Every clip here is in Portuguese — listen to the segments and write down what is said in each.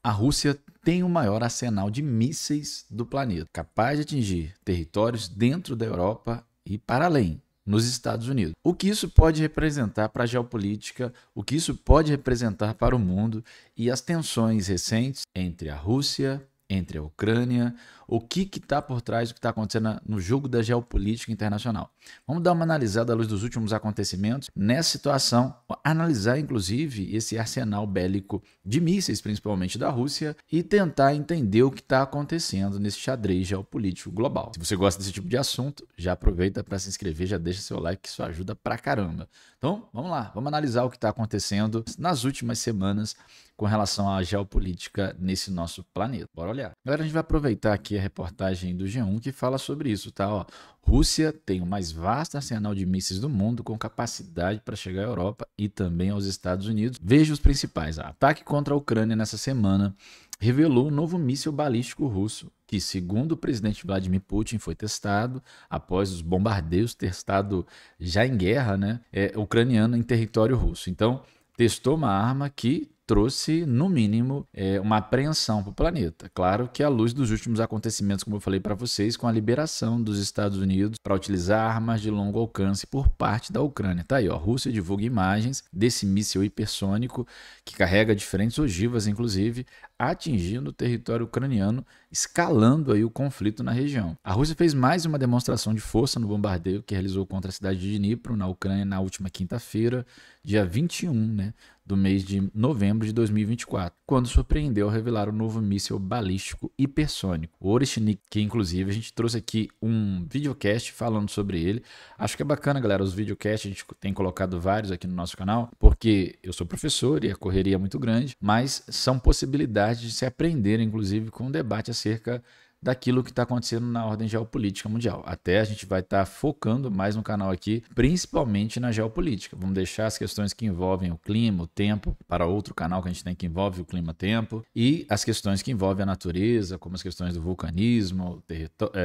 A Rússia tem o maior arsenal de mísseis do planeta, capaz de atingir territórios dentro da Europa e para além, nos Estados Unidos. O que isso pode representar para a geopolítica, o que isso pode representar para o mundo e as tensões recentes entre a Rússia, entre a Ucrânia, o que está por trás do que está acontecendo no jogo da geopolítica internacional. Vamos dar uma analisada à luz dos últimos acontecimentos nessa situação, analisar inclusive esse arsenal bélico de mísseis, principalmente da Rússia, e tentar entender o que está acontecendo nesse xadrez geopolítico global. Se você gosta desse tipo de assunto, já aproveita para se inscrever, já deixa seu like, que isso ajuda pra caramba. Então, vamos lá, vamos analisar o que está acontecendo nas últimas semanas com relação à geopolítica nesse nosso planeta. Bora olhar. Agora a gente vai aproveitar aqui a reportagem do G1 que fala sobre isso, tá? Ó, Rússia tem o mais vasto arsenal de mísseis do mundo com capacidade para chegar à Europa e também aos Estados Unidos. Veja os principais. Ataque contra a Ucrânia nessa semana revelou um novo míssil balístico russo que, segundo o presidente Vladimir Putin, foi testado após os bombardeios ter estado já em guerra, né, ucraniana em território russo. Então, testou uma arma que trouxe, no mínimo, uma apreensão para o planeta. Claro que à luz dos últimos acontecimentos, como eu falei para vocês, com a liberação dos Estados Unidos para utilizar armas de longo alcance por parte da Ucrânia. Tá aí, ó, a Rússia divulga imagens desse míssil hipersônico que carrega diferentes ogivas, inclusive, atingindo o território ucraniano, escalando aí o conflito na região. A Rússia fez mais uma demonstração de força no bombardeio que realizou contra a cidade de Dnipro, na Ucrânia, na última quinta-feira, dia 21, né, do mês de novembro de 2024, quando surpreendeu ao revelar o novo míssil balístico hipersônico, o Oreshnik, que inclusive a gente trouxe aqui um videocast falando sobre ele. Acho que é bacana, galera, os videocasts, a gente tem colocado vários aqui no nosso canal, porque eu sou professor e a correria é muito grande, mas são possibilidades de se aprender, inclusive, com um debate acerca daquilo que está acontecendo na ordem geopolítica mundial. Até a gente vai estar focando mais no canal aqui, principalmente na geopolítica. Vamos deixar as questões que envolvem o clima, o tempo, para outro canal que a gente tem que envolve o clima-tempo, e as questões que envolvem a natureza, como as questões do vulcanismo,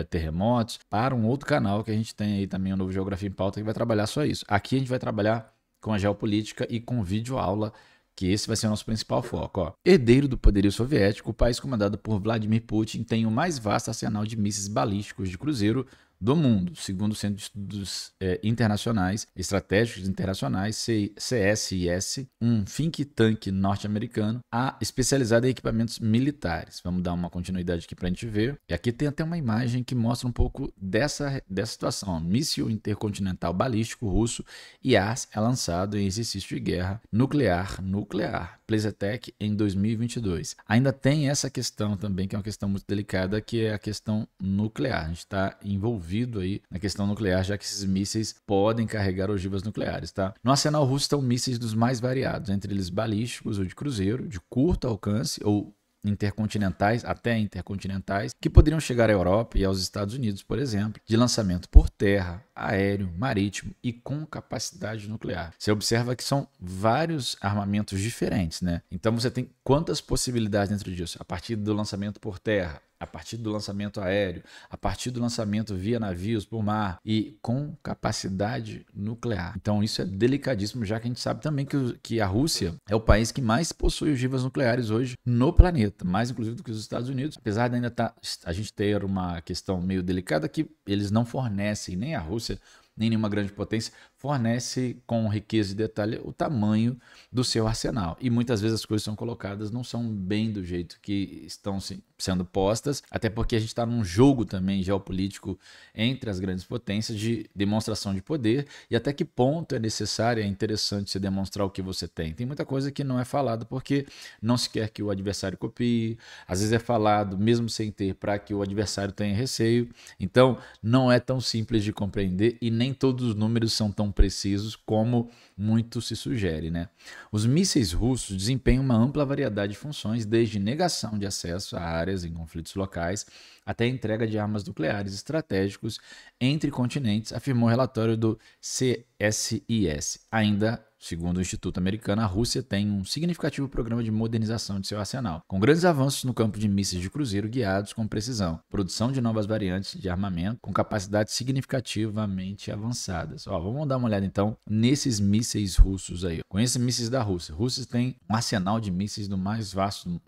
terremotos, para um outro canal que a gente tem aí também, o Novo Geografia em Pauta, que vai trabalhar só isso. Aqui a gente vai trabalhar com a geopolítica e com vídeo aula, que esse vai ser o nosso principal foco. Ó. Herdeiro do poderio soviético, o país comandado por Vladimir Putin tem o mais vasto arsenal de mísseis balísticos de cruzeiro do mundo, segundo o Centro de Estudos Internacionais, Estratégicos Internacionais, CSIS, um think tank norte-americano especializado em equipamentos militares. Vamos dar uma continuidade aqui para a gente ver. E aqui tem até uma imagem que mostra um pouco dessa situação. Ó. Míssil intercontinental balístico russo IAS é lançado em exercício de guerra nuclear, Plesetec, em 2022. Ainda tem essa questão também, que é uma questão muito delicada, que é a questão nuclear. A gente está envolvido aí na questão nuclear, já que esses mísseis podem carregar ogivas nucleares, tá? No arsenal russo estão mísseis dos mais variados, entre eles balísticos ou de cruzeiro, de curto alcance ou intercontinentais, até intercontinentais, que poderiam chegar à Europa e aos Estados Unidos, por exemplo, de lançamento por terra, aéreo, marítimo e com capacidade nuclear. Você observa que são vários armamentos diferentes, né? Então você tem quantas possibilidades dentro disso? A partir do lançamento por terra, a partir do lançamento aéreo, a partir do lançamento via navios por mar e com capacidade nuclear. Então isso é delicadíssimo, já que a gente sabe também que a Rússia é o país que mais possui ogivas nucleares hoje no planeta, mais inclusive do que os Estados Unidos, apesar de ainda a gente ter uma questão meio delicada que eles não fornecem, nem a Rússia, nem nenhuma grande potência, fornece com riqueza e detalhe o tamanho do seu arsenal. E muitas vezes as coisas são colocadas, não são bem do jeito que estão sendo postas, até porque a gente está num jogo também geopolítico entre as grandes potências de demonstração de poder e até que ponto é necessário, é interessante você demonstrar o que você tem. Tem muita coisa que não é falada porque não se quer que o adversário copie, às vezes é falado mesmo sem ter para que o adversário tenha receio. Então não é tão simples de compreender e nem todos os números são tão precisos como muito se sugere, né? Os mísseis russos desempenham uma ampla variedade de funções, desde negação de acesso a áreas em conflitos locais até a entrega de armas nucleares estratégicos entre continentes, afirmou o relatório do CSIS. Ainda Segundo o Instituto Americano, a Rússia tem um significativo programa de modernização de seu arsenal, com grandes avanços no campo de mísseis de cruzeiro guiados com precisão, produção de novas variantes de armamento com capacidades significativamente avançadas. Vamos dar uma olhada então nesses mísseis russos aí. Conheça mísseis da Rússia. A Rússia tem um arsenal de mísseis do mais vasto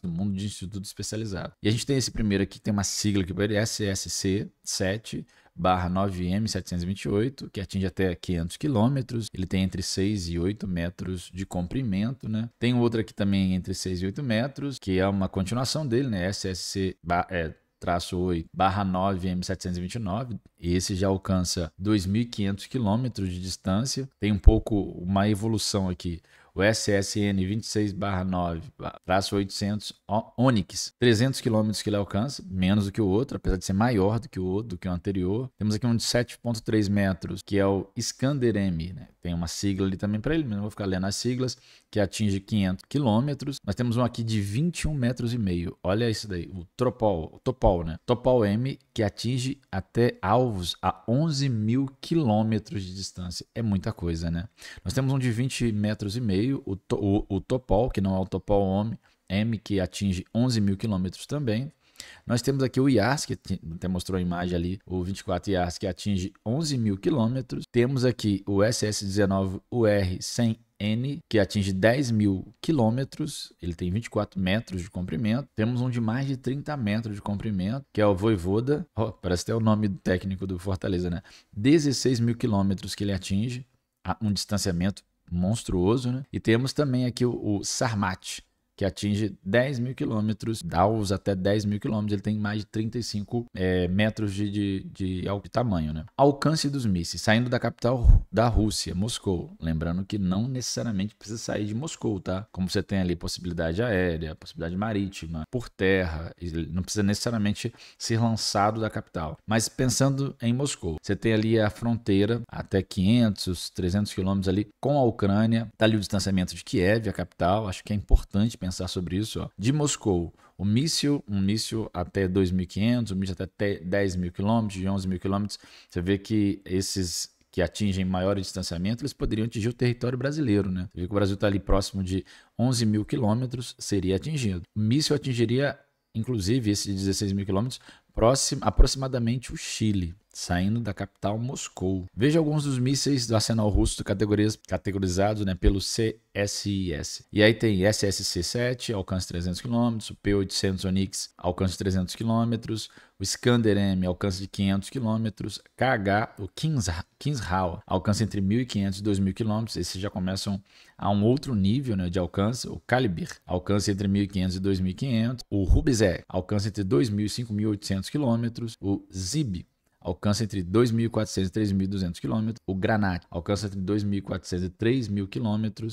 do mundo de instituto especializado. E a gente tem esse primeiro aqui, que tem uma sigla aqui para ele, SSC-7/9M728, que atinge até 500 km. Ele tem entre 6 e 8 metros de comprimento, né? Tem outro aqui também entre 6 e 8 metros, que é uma continuação dele, né? SSC-8/9M729, esse já alcança 2.500 km de distância. Tem uma evolução aqui. O SSN 26/9/800 Onyx, 300 km que ele alcança, menos do que o outro, apesar de ser maior do que o outro, do que o anterior. Temos aqui um de 7,3 metros, que é o Iskander-M, né? Tem uma sigla ali também para ele, mas não vou ficar lendo as siglas, que atinge 500 km. Nós temos um aqui de 21,5 metros. Olha isso daí, o Topol, né? Topol-M, que atinge até alvos a 11.000 km de distância. É muita coisa, né? Nós temos um de 20,5 metros, o Topol, que não é o Topol-M, que atinge 11.000 km também. Nós temos aqui o Yars, que até mostrou a imagem ali, o 24 Yars, que atinge 11.000 km. Temos aqui o SS-19UR-100N, que atinge 10.000 km. Ele tem 24 metros de comprimento. Temos um de mais de 30 metros de comprimento, que é o Voivoda. Parece até o nome técnico do Fortaleza, né? 16.000 km que ele atinge, um distanciamento monstruoso, né? E temos também aqui o Sarmat, que atinge 10.000 km, alvos até 10.000 km, ele tem mais de 35 metros de tamanho, né? Alcance dos mísseis, saindo da capital da Rússia, Moscou. Lembrando que não necessariamente precisa sair de Moscou, tá? Como você tem ali possibilidade aérea, possibilidade marítima, por terra, não precisa necessariamente ser lançado da capital. Mas pensando em Moscou, você tem ali a fronteira até 500, 300 km ali com a Ucrânia, tá ali o distanciamento de Kiev, a capital. Acho que é importante pensar sobre isso. De Moscou, um míssil até 2.500, um míssil até 10.000 km, de 11.000 km. Você vê que esses que atingem maior distanciamento, eles poderiam atingir o território brasileiro, né? Você vê que o Brasil está ali próximo de 11.000 km, seria atingido. O míssil atingiria, inclusive, esse de 16.000 km, aproximadamente o Chile, saindo da capital Moscou. Veja alguns dos mísseis do arsenal russo categorizados, né, pelo CSIS. E aí tem SSC-7, alcance 300 km, o P-800 Onyx, alcance 300 km, o Iskander-M, alcance de 500 km, KH, o Kinshaw, alcance entre 1.500 e 2.000 km. Esses já começam a um outro nível, né, de alcance. O Kalibir, alcance entre 1.500 e 2.500. O Rubizé, alcance entre 2.000 e 5.800 km. O Zib, alcança entre 2.400 e 3.200 km. O Granat alcança entre 2.400 e 3.000 km.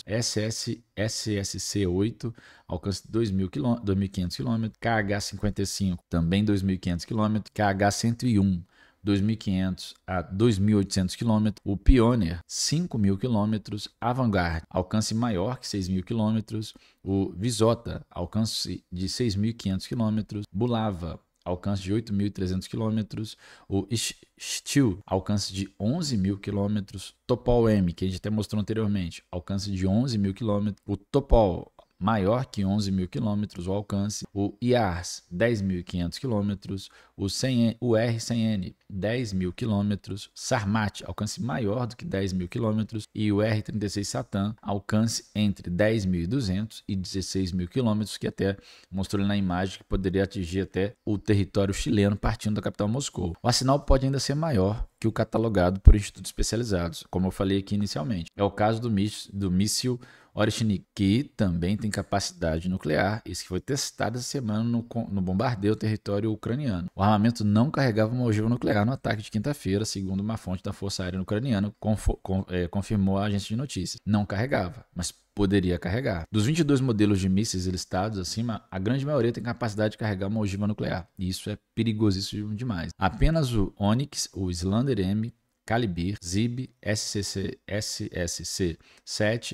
SSC-8 alcança 2.500 km. KH-55 também 2.500 km. KH-101 2.500 a 2.800 km. O Pioneer 5.000 km. Vanguard alcance maior que 6.000 km. O Visota alcance de 6.500 km. Bulava alcance de 8.300 km, o Steel, alcance de 11.000 km, Topol-M, que a gente até mostrou anteriormente, alcance de 11.000 km, o Topol, maior que 11.000 km o alcance, o Yars, 10.500 km, o R100N, 10.000 km, Sarmat, alcance maior do que 10.000 km, e o R-36 Satan, alcance entre 10.200 e 16.000 km, que até mostrou na imagem que poderia atingir até o território chileno partindo da capital Moscou. O arsenal pode ainda ser maior que o catalogado por institutos especializados, como eu falei aqui inicialmente. É o caso do míssil Oreshnik, que também tem capacidade nuclear, esse que foi testado essa semana no bombardeio ao território ucraniano. O armamento não carregava uma ogiva nuclear no ataque de quinta-feira, segundo uma fonte da Força Aérea Ucraniana, confirmou a agência de notícias. Não carregava, mas poderia carregar. Dos 22 modelos de mísseis listados acima, a grande maioria tem capacidade de carregar uma ogiva nuclear, e isso é perigosíssimo demais. Apenas o Onyx, o Iskander-M, Kalibir, Zib, SSC-7,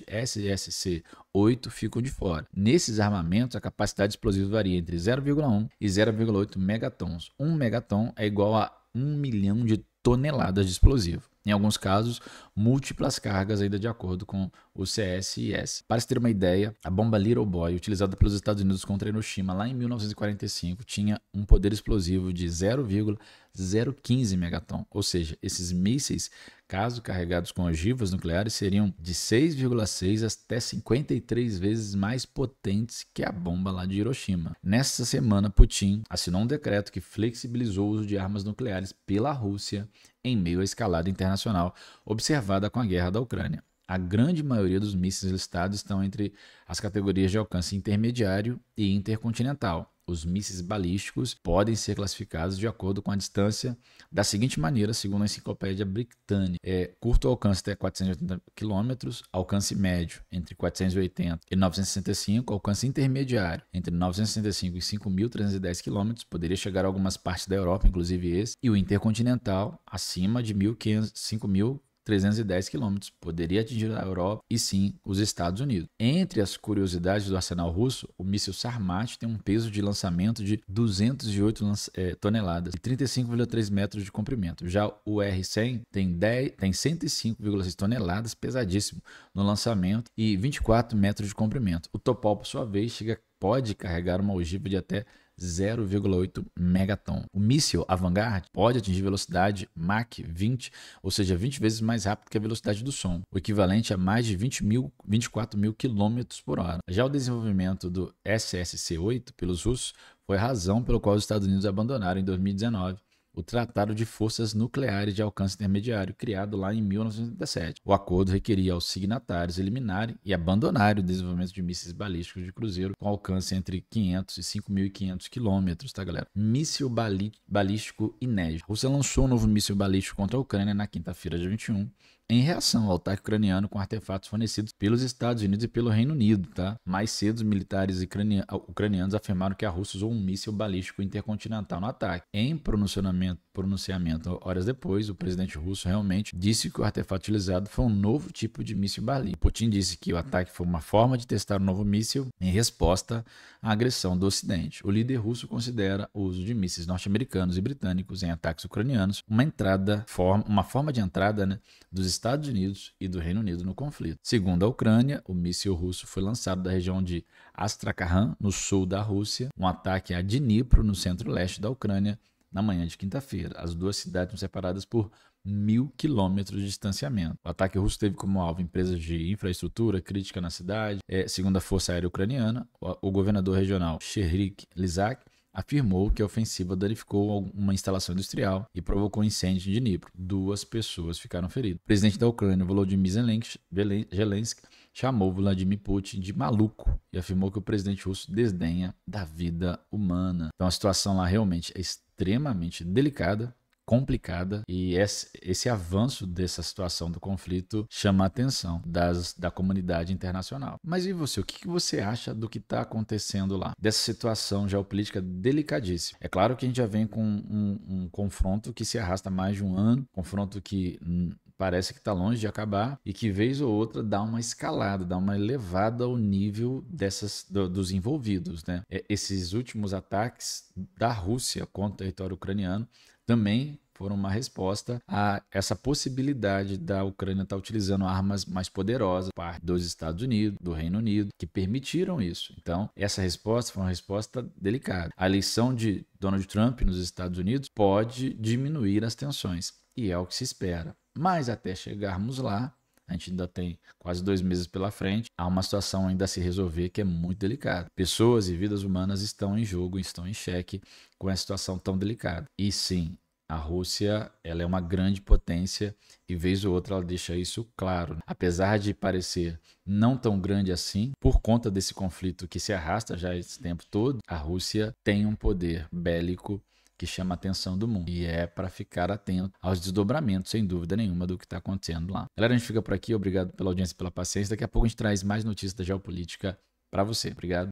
SSC-8 ficam de fora. Nesses armamentos, a capacidade explosiva varia entre 0,1 e 0,8 megatons. 1 megaton é igual a 1 milhão de toneladas de explosivo. Em alguns casos, múltiplas cargas ainda de acordo com o CSIS. Para se ter uma ideia, a bomba Little Boy, utilizada pelos Estados Unidos contra Hiroshima lá em 1945, tinha um poder explosivo de 0,015 megaton. Ou seja, esses mísseis, caso carregados com ogivas nucleares, seriam de 6,6 até 53 vezes mais potentes que a bomba lá de Hiroshima. Nesta semana, Putin assinou um decreto que flexibilizou o uso de armas nucleares pela Rússia em meio à escalada internacional observada com a guerra da Ucrânia. A grande maioria dos mísseis listados estão entre as categorias de alcance intermediário e intercontinental. Os mísseis balísticos podem ser classificados de acordo com a distância da seguinte maneira, segundo a enciclopédia britânica. Curto alcance até 480 km, alcance médio entre 480 e 965, alcance intermediário entre 965 e 5.310 km, poderia chegar a algumas partes da Europa, inclusive esse, e o intercontinental acima de 5.310 km, poderia atingir a Europa e sim os Estados Unidos. Entre as curiosidades do arsenal russo, o míssil Sarmat tem um peso de lançamento de 208 toneladas e 35,3 metros de comprimento. Já o R-100 tem 105,6 toneladas, pesadíssimo no lançamento, e 24 metros de comprimento. O Topol, por sua vez, pode carregar uma ogiva de até 0,8 megaton. O míssil Vanguard pode atingir velocidade Mach 20, ou seja, 20 vezes mais rápido que a velocidade do som, o equivalente a mais de 24 mil km por hora. Já o desenvolvimento do SSC-8 pelos russos foi a razão pela qual os Estados Unidos abandonaram em 2019 o Tratado de Forças Nucleares de Alcance Intermediário, criado lá em 1987. O acordo requeria aos signatários eliminarem e abandonarem o desenvolvimento de mísseis balísticos de cruzeiro com alcance entre 500 e 5.500 quilômetros, tá, galera? Míssil balístico inédito. A Rússia lançou um novo míssil balístico contra a Ucrânia na quinta-feira, dia 21, em reação ao ataque ucraniano com artefatos fornecidos pelos Estados Unidos e pelo Reino Unido. Tá? Mais cedo, os militares ucranianos afirmaram que a Rússia usou um míssil balístico intercontinental no ataque. Em pronunciamento horas depois, o presidente russo realmente disse que o artefato utilizado foi um novo tipo de míssil balístico. Putin disse que o ataque foi uma forma de testar um novo míssil em resposta à agressão do Ocidente. O líder russo considera o uso de mísseis norte-americanos e britânicos em ataques ucranianos uma forma de entrada, né, dos Estados Unidos e do Reino Unido no conflito. Segundo a Ucrânia, o míssil russo foi lançado da região de Astrakhan, no sul da Rússia, um ataque a Dnipro, no centro-leste da Ucrânia, na manhã de quinta-feira. As duas cidades são separadas por 1.000 quilômetros de distanciamento. O ataque russo teve como alvo empresas de infraestrutura crítica na cidade. Segundo a Força Aérea Ucraniana, o governador regional Shehrik Lizak afirmou que a ofensiva danificou uma instalação industrial e provocou incêndio em Dnipro. 2 pessoas ficaram feridas. O presidente da Ucrânia, Volodymyr Zelensky, chamou Vladimir Putin de maluco e afirmou que o presidente russo desdenha da vida humana. Então a situação lá realmente é extremamente delicada, complicada, e esse avanço dessa situação do conflito chama a atenção da comunidade internacional. Mas e você? O que você acha do que está acontecendo lá? Dessa situação geopolítica delicadíssima. É claro que a gente já vem com um confronto que se arrasta mais de um ano, confronto que parece que está longe de acabar e que vez ou outra dá uma escalada, dá uma elevada ao nível dos envolvidos, né? Esses últimos ataques da Rússia contra o território ucraniano também foram uma resposta a essa possibilidade da Ucrânia estar utilizando armas mais poderosas, parte dos Estados Unidos, do Reino Unido, que permitiram isso. Então, essa resposta foi uma resposta delicada. A eleição de Donald Trump nos Estados Unidos pode diminuir as tensões, e é o que se espera. Mas até chegarmos lá, a gente ainda tem quase 2 meses pela frente, há uma situação ainda a se resolver que é muito delicada. Pessoas e vidas humanas estão em jogo, estão em xeque com essa situação tão delicada. E sim, a Rússia, ela é uma grande potência e vez ou outra ela deixa isso claro. Apesar de parecer não tão grande assim, por conta desse conflito que se arrasta já esse tempo todo, a Rússia tem um poder bélico que chama a atenção do mundo. E é para ficar atento aos desdobramentos, sem dúvida nenhuma, do que está acontecendo lá. Galera, a gente fica por aqui. Obrigado pela audiência e pela paciência. Daqui a pouco a gente traz mais notícias da geopolítica para você. Obrigado.